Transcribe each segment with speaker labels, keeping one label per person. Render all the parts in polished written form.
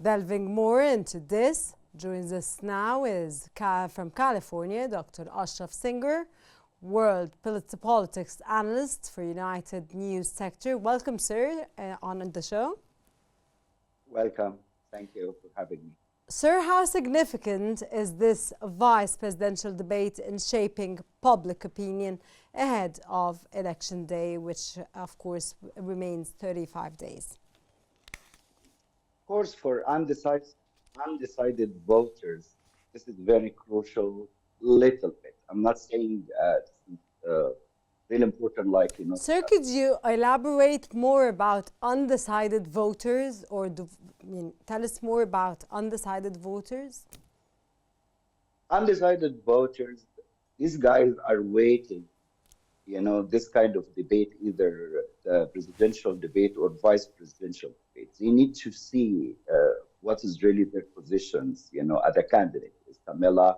Speaker 1: Delving more into this, joins us now is from California, Dr. Ashraf Singer, world politics analyst for United News sector. Welcome, sir, on the show.
Speaker 2: Welcome. Thank you for having me.
Speaker 1: Sir, how significant is this vice presidential debate in shaping public opinion ahead of election day, which of course remains 35 days?
Speaker 2: Of course, for undecided voters, this is very crucial. Little bit. I'm not saying really important, like
Speaker 1: Sir, could you elaborate more about undecided voters, or tell us more about undecided voters?
Speaker 2: Undecided voters. These guys are waiting. This kind of debate, either the presidential debate or vice presidential debate. They need to see what is really their positions. As a candidate, is Kamala,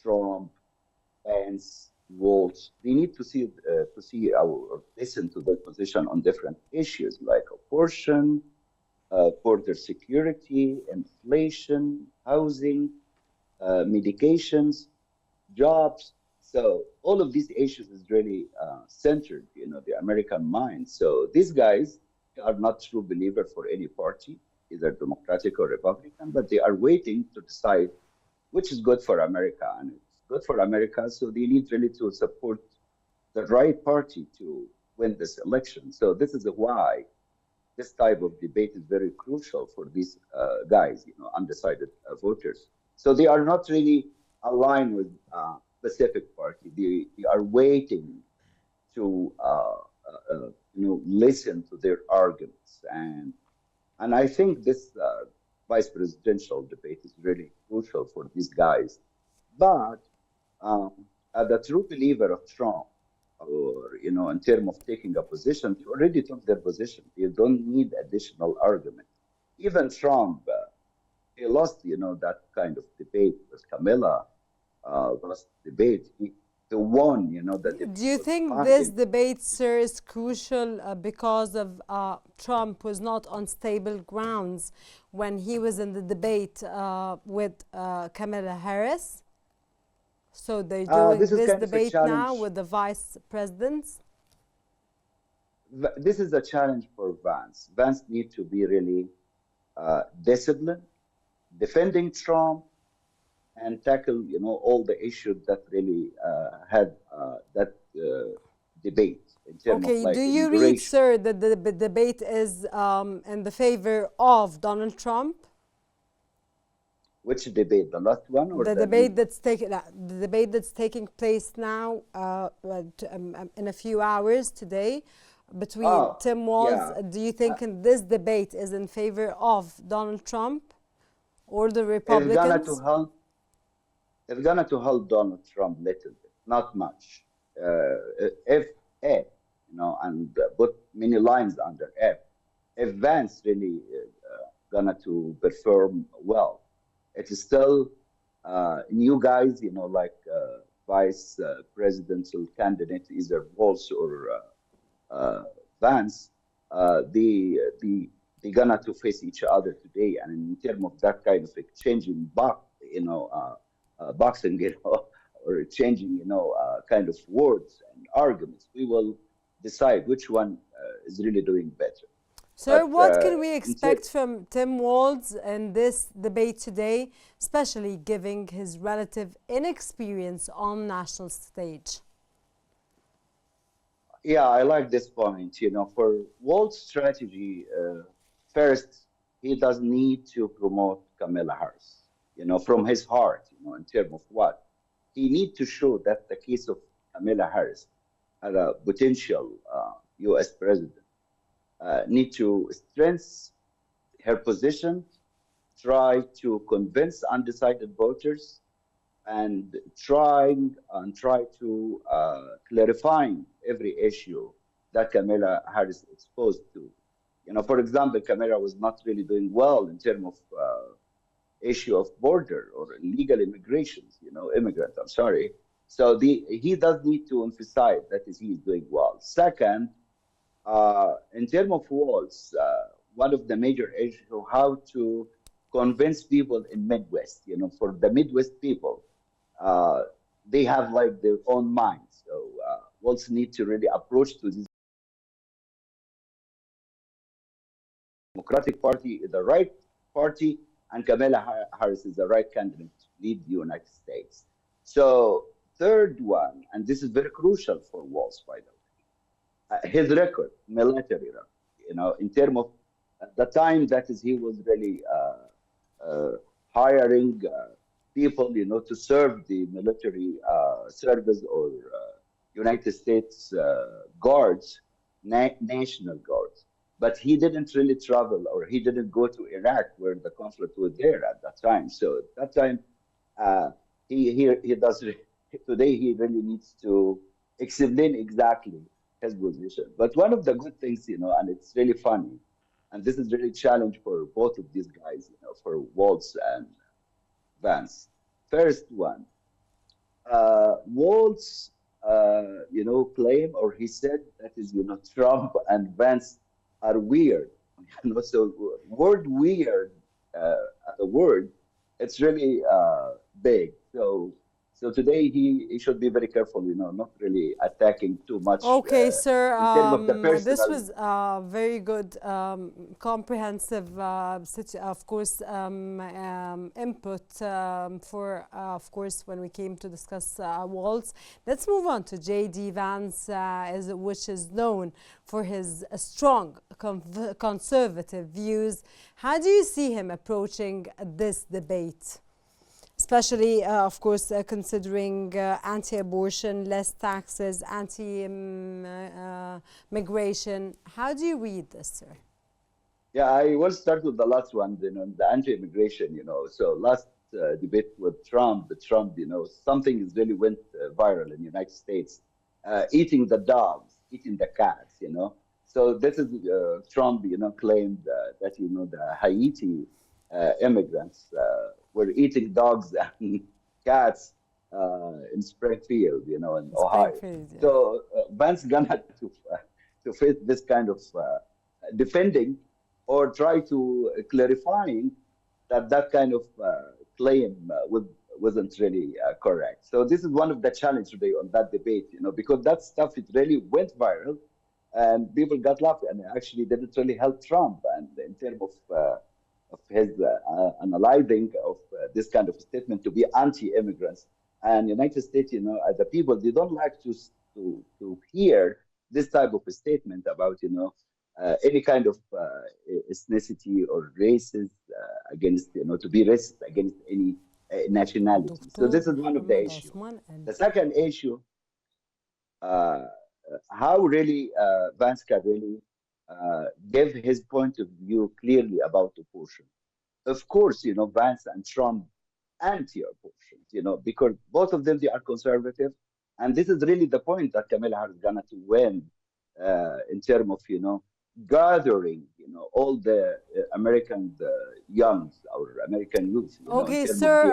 Speaker 2: Trump, Vance, Walz. They need to see or listen to their position on different issues like abortion, border security, inflation, housing, medications, jobs. So all of these issues is really centered, the American mind. So these guys are not true believer for any party, either Democratic or Republican, but they are waiting to decide which is good for America. And it's good for America, so they need really to support the right party to win this election. So this is why this type of debate is very crucial for these guys, undecided voters. So they are not really aligned with specific party. They are waiting to listen to their arguments, and I think this vice presidential debate is really crucial for these guys. But as a true believer of Trump, or in terms of taking a position, they already took their position. They don't need additional argument. Even Trump, he lost, that kind of debate with Kamala. Last debate, he won, that.
Speaker 1: Do you think this debate, sir, is crucial because of Trump was not on stable grounds when he was in the debate with Kamala Harris? So they're doing this debate now with the vice presidents?
Speaker 2: This is a challenge for Vance. Vance needs to be really disciplined, defending Trump, and tackle, all the issues that really had that debate in terms of like
Speaker 1: do you read, sir, that the debate is in the favor of Donald Trump?
Speaker 2: Which debate? The last one, or
Speaker 1: the debate that's taking place now in a few hours today between Tim Walz?
Speaker 2: Yeah.
Speaker 1: Do you think this debate is in favor of Donald Trump or the Republicans?
Speaker 2: It's gonna to help Donald Trump a little bit, not much. If and put many lines under if Vance really gonna to perform well, it is still new guys, like vice presidential candidate, either Walz or Vance. They gonna to face each other today, and in terms of that kind of exchanging boxing, or changing, kind of words and arguments, we will decide which one is really doing better.
Speaker 1: Sir, what can we expect from Tim Walz in this debate today, especially given his relative inexperience on national stage?
Speaker 2: Yeah, I like this point. For Walz's strategy, first, he does need to promote Kamala Harris, from his heart, in terms of what? He needs to show that the case of Kamala Harris as a potential U.S. president need to strengthen her position, try to convince undecided voters, and try to clarifying every issue that Kamala Harris is exposed to. For example, Kamala was not really doing well in terms of issue of border or illegal immigrations, immigrant, I'm sorry. So he does need to emphasize that he is doing well. Second, in terms of Walz, one of the major issues, how to convince people in Midwest. For the Midwest people, uh, they have like their own minds. So Walz need to really approach to this Democratic Party is the right party, and Kamala Harris is the right candidate to lead the United States. So third one, and this is very crucial for Walz, by the way, his record, military record, in terms of the time that is he was really hiring people, to serve the military service or United States guards, national guards. But he didn't really travel, or he didn't go to Iraq where the conflict was there at that time. So at that time, uh, he does today. He really needs to explain exactly his position. But one of the good things, and it's really funny, and this is really a challenge for both of these guys, for Walz and Vance. First one, Walz, claim, or he said that is, Trump and Vance are weird. So word weird, the word, it's really big. So today he should be very careful, not really attacking too much
Speaker 1: Okay, sir.
Speaker 2: in terms of the
Speaker 1: This
Speaker 2: personal.
Speaker 1: was very good, comprehensive, of course, input for, of course, when we came to discuss Walz. Let's move on to J.D. Vance, which is known for his strong conservative views. How do you see him approaching this debate? Especially, of course, considering anti-abortion, less taxes, anti-migration. How do you read this, sir?
Speaker 2: Yeah, I will start with the last one, the anti-immigration, So last debate with Trump, something is really went viral in the United States, eating the dogs, eating the cats, So this is Trump, claimed that, the Haiti immigrants were eating dogs and cats in Springfield, in Ohio.
Speaker 1: Springfield, yeah.
Speaker 2: So Vance gonna to face this kind of defending or try to clarifying that kind of claim wasn't really correct. So this is one of the challenges today on that debate, because that stuff it really went viral, and people got laughing, and actually didn't really help Trump. And in terms of his analyzing of this kind of statement to be anti-immigrants, and United States, as a people, they don't like to hear this type of a statement about, any kind of ethnicity or races against, to be racist against any nationality. So this is one of the issues. The second issue, uh, how really Vance can really give his point of view clearly about abortion. Of course, Vance and Trump anti-abortion, because both of them, they are conservative. And this is really the point that Kamala Harris is going to win in terms of, gathering, all the American youngs or American youth.
Speaker 1: Okay, sir,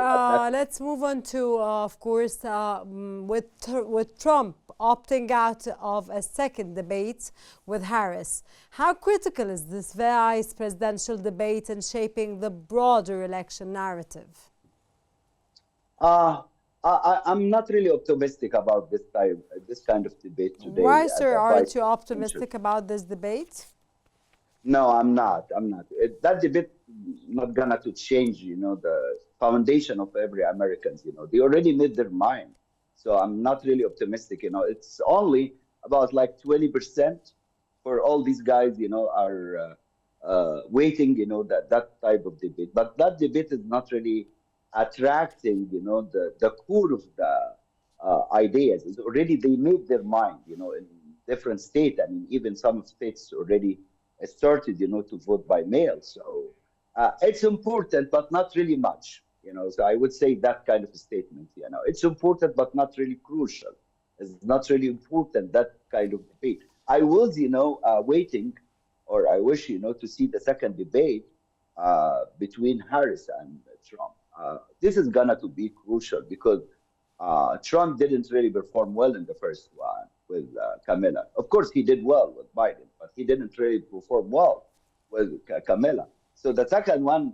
Speaker 1: let's move on to, of course, with Trump opting out of a second debate with Harris. How critical is this vice presidential debate in shaping the broader election narrative?
Speaker 2: I'm not really optimistic about this kind of debate today.
Speaker 1: Why, sir, aren't you optimistic about this debate?
Speaker 2: No, I'm not. That debate not gonna to change, the foundation of every Americans. They already made their mind. So I'm not really optimistic. It's only about like 20% for all these guys. Are waiting. That type of debate. But that debate is not really attracting. The core of the ideas is already they made their mind. In different states. I mean, even some states already started, to vote by mail. So it's important, but not really much. So I would say that kind of a statement. It's important, but not really crucial. It's not really important, that kind of debate. I was, waiting, or I wish, to see the second debate between Harris and Trump. This is gonna to be crucial because Trump didn't really perform well in the first one with Kamala. Of course, he did well with Biden, but he didn't really perform well with Kamala. So the second one,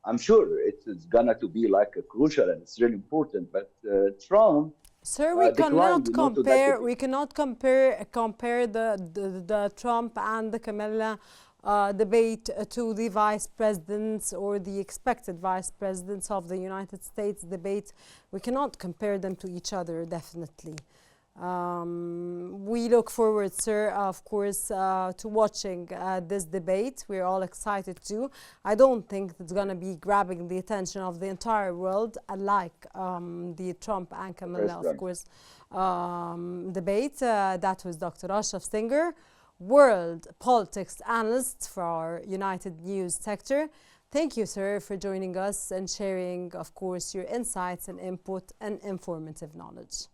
Speaker 2: I'm sure it's gonna to be like a crucial and it's really important. But Trump
Speaker 1: Sir, we
Speaker 2: declined,
Speaker 1: cannot
Speaker 2: to that
Speaker 1: compare.
Speaker 2: debate.
Speaker 1: We cannot compare the Trump and the Kamala debate to the vice presidents or the expected vice presidents of the United States debate. We cannot compare them to each other. Definitely. We look forward, sir, of course, to watching this debate. We're all excited too. I don't think it's going to be grabbing the attention of the entire world, unlike the Trump and
Speaker 2: The
Speaker 1: Kamala,
Speaker 2: first
Speaker 1: of
Speaker 2: one.
Speaker 1: course, debate. That was Dr. Ashraf Singer, world politics analyst for our United News sector. Thank you, sir, for joining us and sharing, of course, your insights and input and informative knowledge.